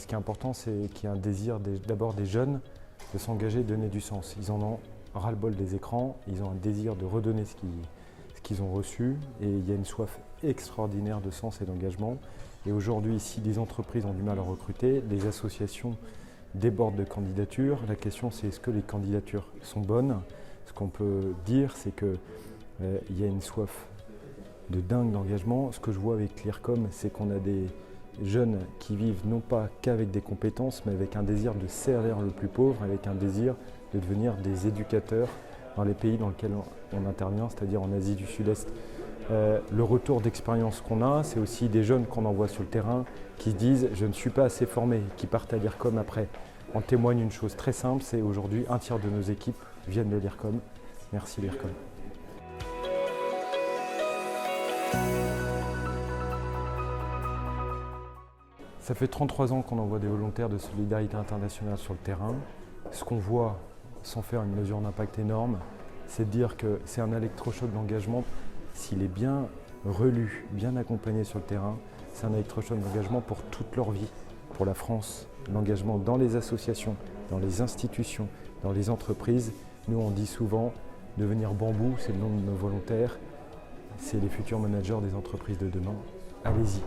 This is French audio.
Ce qui est important, c'est qu'il y ait un désir d'abord des jeunes de s'engager, de donner du sens. Ils en ont ras-le-bol des écrans, ils ont un désir de redonner ce qu'ils ont reçu et il y a une soif extraordinaire de sens et d'engagement. Et aujourd'hui, si des entreprises ont du mal à recruter, les associations débordent de candidatures. La question, c'est est-ce que les candidatures sont bonnes? Ce qu'on peut dire, c'est qu'il y a une soif de dingue d'engagement. Ce que je vois avec l'IRCOM, c'est qu'on a des jeunes qui vivent non pas qu'avec des compétences, mais avec un désir de servir le plus pauvre, avec un désir de devenir des éducateurs dans les pays dans lesquels on intervient, c'est-à-dire en Asie du Sud-Est. Le retour d'expérience qu'on a, c'est aussi des jeunes qu'on envoie sur le terrain qui se disent « je ne suis pas assez formé », qui partent à l'IRCOM après. On témoigne une chose très simple, c'est aujourd'hui un tiers de nos équipes viennent de l'IRCOM. Merci l'IRCOM. Ça fait 33 ans qu'on envoie des volontaires de solidarité internationale sur le terrain. Ce qu'on voit, sans faire une mesure d'impact énorme, c'est de dire que c'est un électrochoc d'engagement. S'il est bien relu, bien accompagné sur le terrain, c'est un électrochoc d'engagement pour toute leur vie, pour la France. L'engagement dans les associations, dans les institutions, dans les entreprises. Nous, on dit souvent, devenir bambou, c'est le nom de nos volontaires. C'est les futurs managers des entreprises de demain. Allez-y.